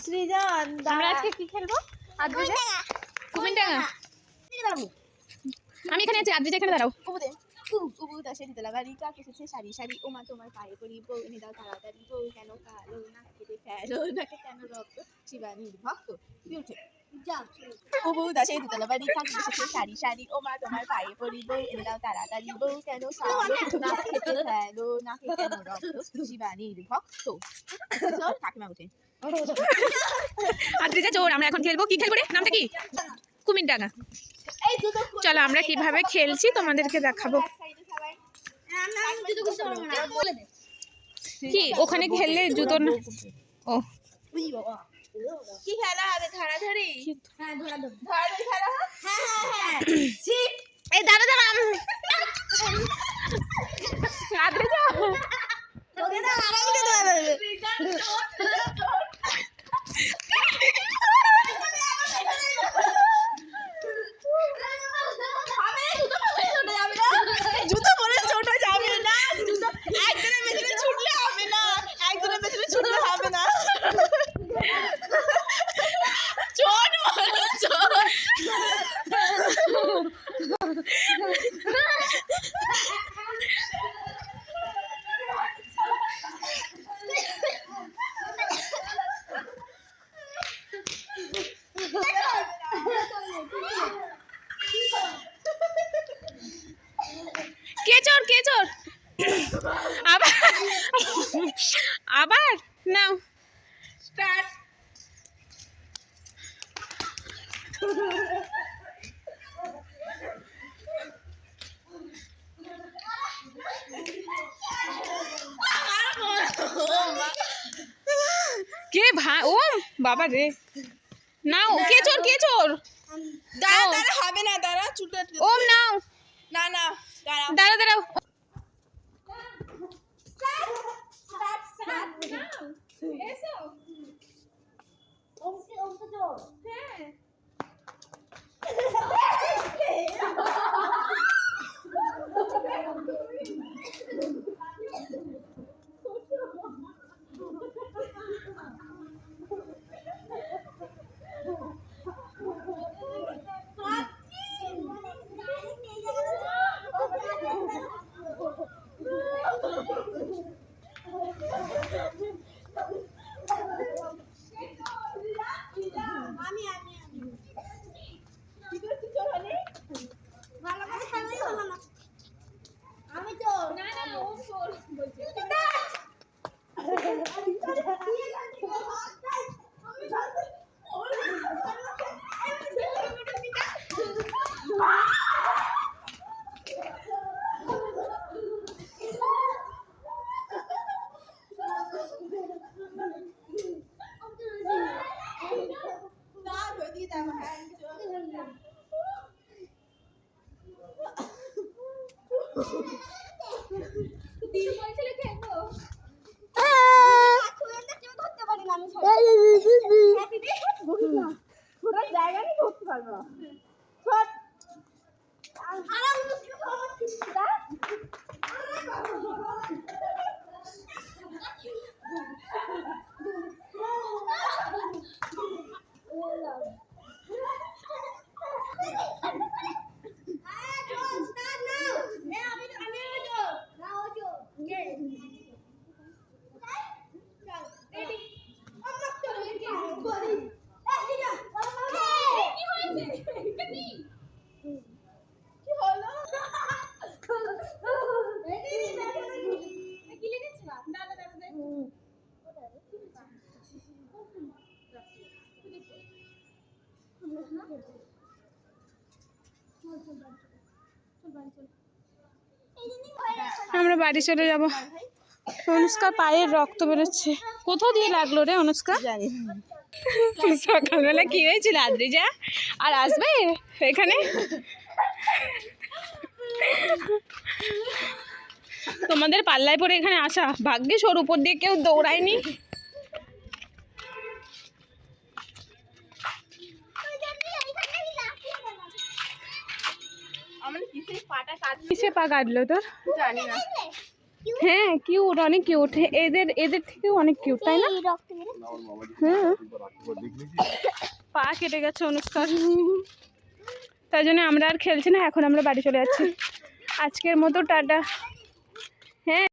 সৃজন আমরা আজকে কি খেলবো? আদ্রিজা কুমিনডাঙ্গা। আমি এখানে আছি, আদ্রিজা এখানে দাঁড়াও। উবু দাসে দিতলা বাড়ি কাক এসেছে সারি সারি ওমা তোমার পায়ে পড়ি বউ এনে দাও তাড়াতাড়ি বউ কেন কালো নাক কেটে ফেলো নাকে কেন রক্ত শিবানীর ভক্ত উঠে উবু দাসে দিতলা বাড়ি কাক এসেছে সারি সারি ওমা তোমার পায়ে পড়ি বউ এনে দাও তাড়াতাড়ি বউ কেন কালো নাক কেটে ফেলো নাকে কেন রক্ত শিবানীর ভক্ত। চল কাকিমা উঠে। আদ্রিজা চোর, আমরা এখন খেলবো। কি খেলবো রে? নামটা কি? কুমিনডাঙ্গা। চলো আমরা কিভাবে খেলছি তোমাদেরকে দেখাবো। কি ওখানে খেললে জুতো না? ও কি খেলা হবে? ধরাধরি? হ্যাঁ ধরাধরি খেলা হবে। হ্যাঁ এই দাঁড়া দাঁড়া আদ্রিজা তোকে না আরাম দিতে হবে। জুতো পরে ছোট যাবে না, জুতো একজনের পেছনে ছুটলে হবে না, একজনের পেছনে ছুটলে হবে না। চোট মারো চোট। কে চোর কে চোর? আবার আবার নাও স্টার্ট। কে ভাই? ও বাবা রে, নাও। কে চোর কে চোর? দাঁড়া দাঁড়া হবে না, দাঁড়া চুটা। ওম নাও। না না দাঁড়া দাঁড়া দাঁড়াও। জায়গা নিয়ে ধরতে পারবো না। আমরা বাড়ি চলে যাব। অনুষ্কা পায়ের রক্ত বেরোচ্ছে। কোথাও দিয়ে লাগলো রে অনুষ্কা? জানি সকালবেলা কি হয়েছিল আদ্রিজা? আর আসবে এখানে? তোমাদের পাল্লায় পরে এখানে আসা, ভাগ্যিস ওর উপর দিয়ে কেউ দৌড়ায়নি। কিসে পা কাটলো তোর? জানি না। হ্যাঁ কিউট, অনেক কিউট। এদের থেকেও অনেক কিউট, তাই না? হুম পা কেটে গেছে অনুষ্কার, তাই জন্য আমরা আর খেলছি না, এখন আমরা বাড়ি চলে যাচ্ছি। আজকের মতো টাটা। হ্যাঁ